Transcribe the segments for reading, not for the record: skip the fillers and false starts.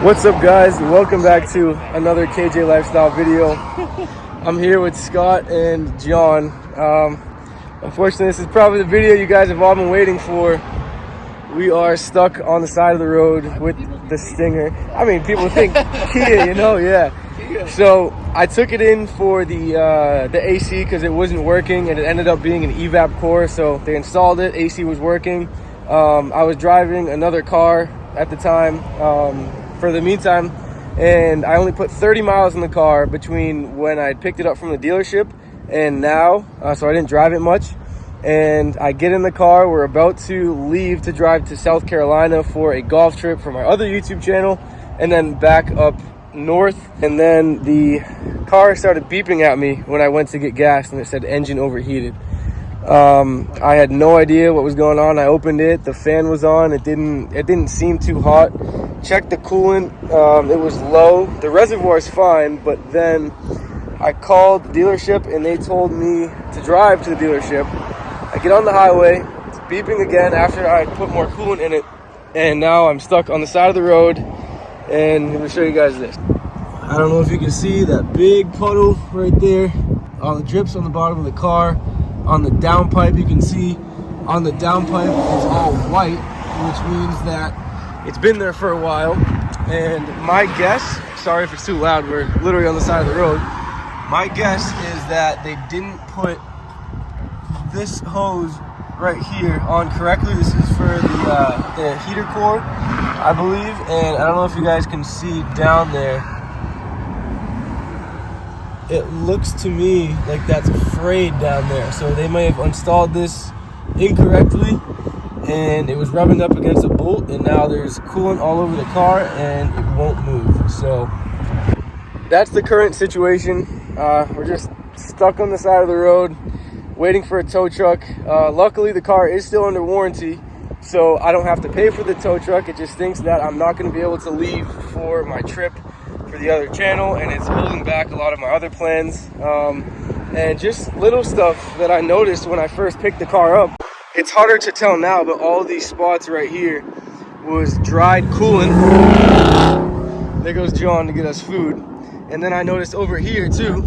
What's up, guys? Welcome back to another KJ Lifestyle video. I'm here with Scott and John. Unfortunately, this is probably the video you guys have all been waiting for. We are stuck on the side of the road with the Stinger. I mean, people think Kia, yeah. So I took it in for the AC because it wasn't working, and it ended up being an evap core. So they installed it. AC was working. I was driving another car at the time for the meantime, and I only put 30 miles in the car between when I picked it up from the dealership and now, so I didn't drive it much. And I get in the car, we're about to leave to drive to South Carolina for a golf trip for my other YouTube channel, and then back up north. And then the car started beeping at me when I went to get gas, and it said engine overheated. I had no idea what was going on. I opened it, the fan was on, it didn't seem too hot. Checked the coolant, it was low. The reservoir is fine, but then I called the dealership and they told me to drive to the dealership. I get on the highway, it's beeping again after I put more coolant in it, and now I'm stuck on the side of the road. And let me show you guys this. I don't know if you can see that big puddle right there, all the drips on the bottom of the car. On the downpipe, you can see on the downpipe it's all white, which means that it's been there for a while. And my guess, sorry if it's too loud, we're literally on the side of the road. My guess is that they didn't put this hose right here on correctly. This is for the heater core, I believe. And I don't know if you guys can see down there. It looks to me like that's frayed down there. So they may have installed this incorrectly, and it was rubbing up against a bolt, and now there's coolant all over the car and it won't move. So that's the current situation. We're just stuck on the side of the road waiting for a tow truck. Luckily the car is still under warranty, so I don't have to pay for the tow truck. It just thinks that I'm not going to be able to leave for my trip for the other channel, and it's holding back a lot of my other plans. And just little stuff that I noticed when I first picked the car up. It's harder to tell now, but all these spots right here was dried coolant. There goes John to get us food. And then I noticed over here too,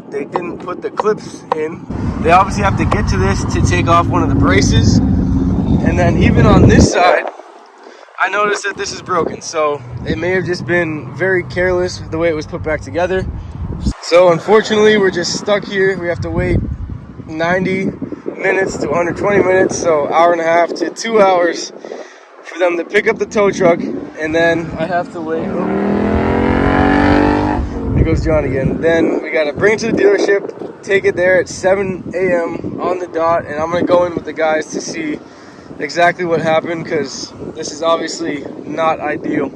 they didn't put the clips in. They obviously have to get to this to take off one of the braces. And then even on this side, I noticed that this is broken. So it may have just been very careless the way it was put back together. So unfortunately, we're just stuck here. We have to wait 90 minutes to 120 minutes, so hour and a half to 2 hours for them to pick up the tow truck, and then I have to wait. Oh, here goes John again. Then we gotta bring it to the dealership, take it there at 7 a.m. on the dot, and I'm gonna go in with the guys to see exactly what happened, because this is obviously not ideal.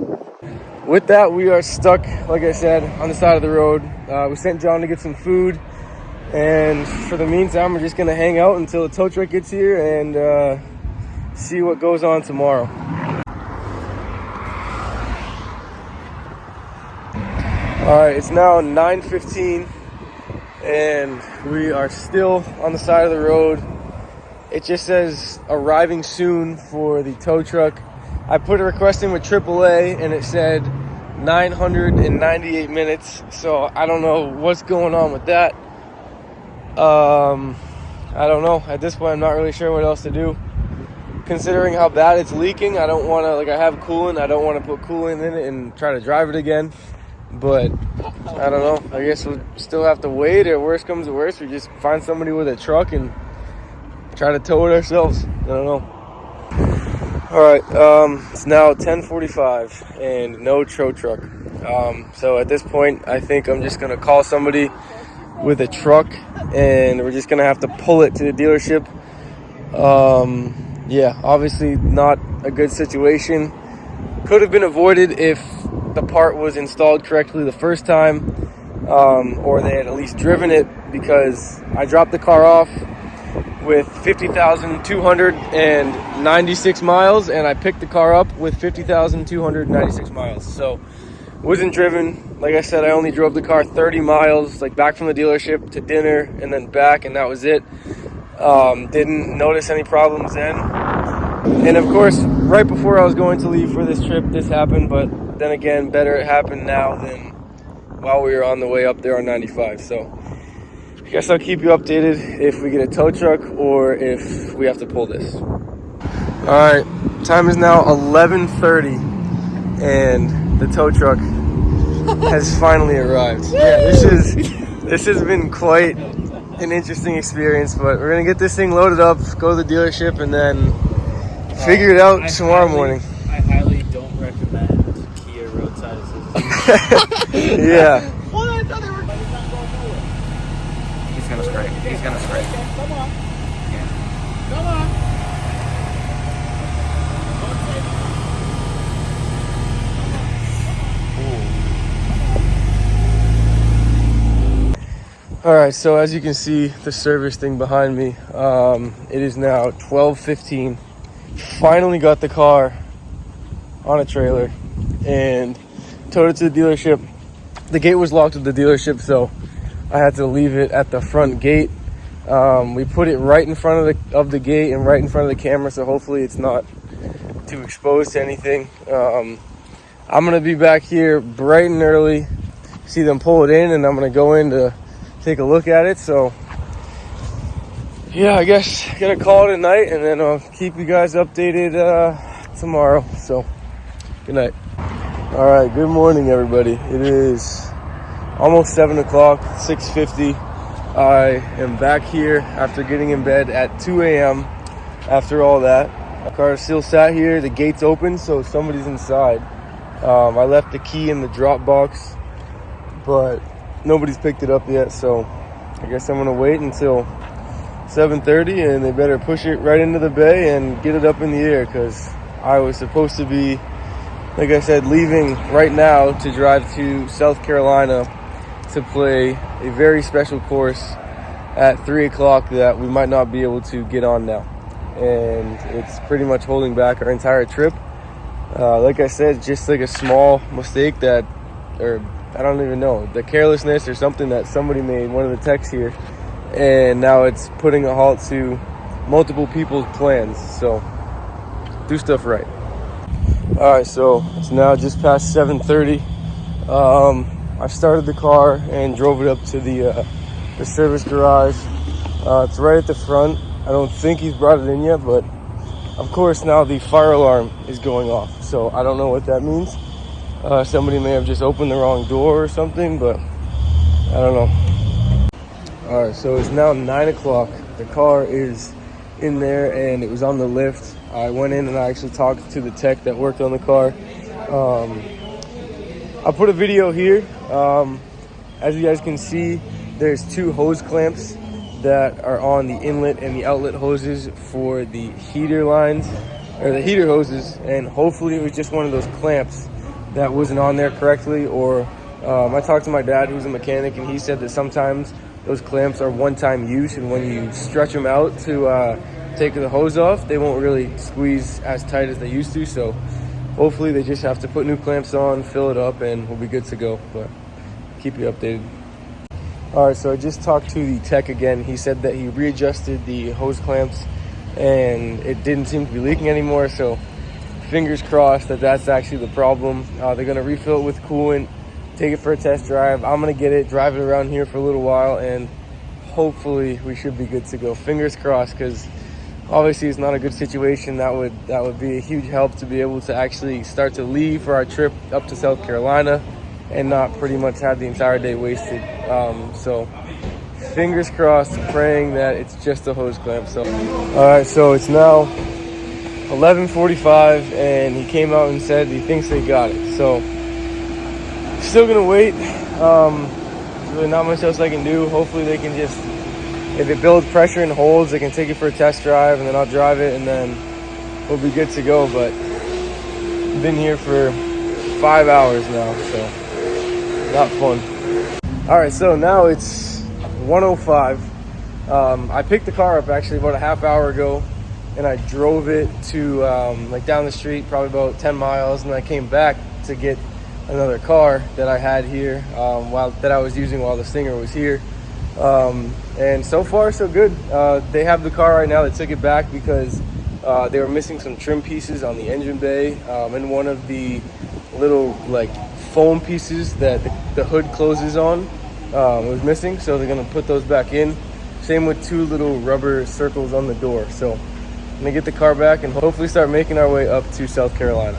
With that, we are stuck, like I said, on the side of the road. We sent John to get some food, and for the meantime, we're just gonna hang out until the tow truck gets here and see what goes on tomorrow. All right, it's now 9:15, and we are still on the side of the road. It just says arriving soon for the tow truck. I put a request in with AAA, and it said 998 minutes. So I don't know what's going on with that. I don't know. At this point, I'm not really sure what else to do. Considering how bad it's leaking, I don't want to, I have coolant. I don't want to put coolant in it and try to drive it again. But I don't know. I guess we'll still have to wait, or worst comes to worst, we just find somebody with a truck and try to tow it ourselves. I don't know. All right, it's now 10:45 and no tow truck. So at this point, I think I'm just gonna call somebody with a truck, and we're just gonna have to pull it to the dealership. Yeah, obviously not a good situation. Could have been avoided if the part was installed correctly the first time, or they had at least driven it, because I dropped the car off with 50,296 miles, and I picked the car up with 50,296 miles. So wasn't driven. Like I said, I only drove the car 30 miles, like back from the dealership to dinner and then back, and that was it. Didn't notice any problems then. And of course, right before I was going to leave for this trip, this happened, but then again, better it happened now than while we were on the way up there on 95. So I guess I'll keep you updated if we get a tow truck or if we have to pull this. All right, time is now 11:30 and the tow truck has finally arrived. Yeah, this has been quite an interesting experience, but we're gonna get this thing loaded up, go to the dealership, and then figure it out tomorrow morning. I highly don't recommend Kia roadside assistance. Yeah. Well, I thought they were. He's gonna scrape. He's gonna scrape. Come on. Yeah. Come on. All right, so as you can see, the service thing behind me, it is now 12:15. Finally got the car on a trailer and towed it to the dealership. The gate was locked at the dealership, so I had to leave it at the front gate. We put it right in front of the gate and right in front of the camera, so hopefully it's not too exposed to anything. I'm gonna be back here bright and early, see them pull it in, and I'm gonna go in to take a look at it. So yeah, I guess gonna call it a night, and then I'll keep you guys updated tomorrow. So good night. All right, good morning everybody. It is almost 7 o'clock, 6:50. I am back here after getting in bed at 2 a.m. after all that. My car is still sat here, the gate's open, so somebody's inside. I left the key in the drop box, but nobody's picked it up yet, so I guess I'm gonna wait until 7:30, and they better push it right into the bay and get it up in the air, because I was supposed to be, like I said, leaving right now to drive to South Carolina to play a very special course at 3 o'clock that we might not be able to get on now, and it's pretty much holding back our entire trip. Like I said, just like a small mistake that, or I don't even know, the carelessness or something that somebody made, one of the techs here, and now it's putting a halt to multiple people's plans. So do stuff right. All right, so it's now just past 7:30. I started the car and drove it up to the service garage. It's right at the front. I don't think he's brought it in yet, but of course now the fire alarm is going off. So I don't know what that means. Somebody may have just opened the wrong door or something, but I don't know. All right, so it's now 9 o'clock. The car is in there and it was on the lift. I went in and I actually talked to the tech that worked on the car. I'll put a video here. As you guys can see, there's 2 hose clamps that are on the inlet and the outlet hoses for the heater lines, or the heater hoses, and hopefully it was just one of those clamps that wasn't on there correctly, or I talked to my dad who's a mechanic, and he said that sometimes those clamps are one-time use, and when you stretch them out to take the hose off, they won't really squeeze as tight as they used to. So hopefully they just have to put new clamps on, fill it up, and we'll be good to go. But keep you updated. All right, so I just talked to the tech again. He said that he readjusted the hose clamps and it didn't seem to be leaking anymore, so fingers crossed that that's actually the problem. They're gonna refill it with coolant, take it for a test drive. I'm gonna get it, drive it around here for a little while, and hopefully we should be good to go. Fingers crossed, because obviously it's not a good situation. That would be a huge help to be able to actually start to leave for our trip up to South Carolina and not pretty much have the entire day wasted. So fingers crossed, praying that it's just a hose clamp. So all right, so it's now 11:45 and he came out and said he thinks they got it. So still gonna wait. There's really not much else I can do. Hopefully they can just, if it builds pressure and holds, they can take it for a test drive, and then I'll drive it, and then we'll be good to go. But I've been here for 5 hours now, so not fun. All right, so now it's 1:05. I picked the car up actually about a half hour ago, and I drove it to like down the street, probably about 10 miles, and I came back to get another car that I had here, that I was using while the Stinger was here. And so far so good. They have the car right now. They took it back because they were missing some trim pieces on the engine bay, and one of the little like foam pieces that the hood closes on was missing, so they're gonna put those back in. Same with 2 little rubber circles on the door. So I'm gonna get the car back and hopefully start making our way up to South Carolina.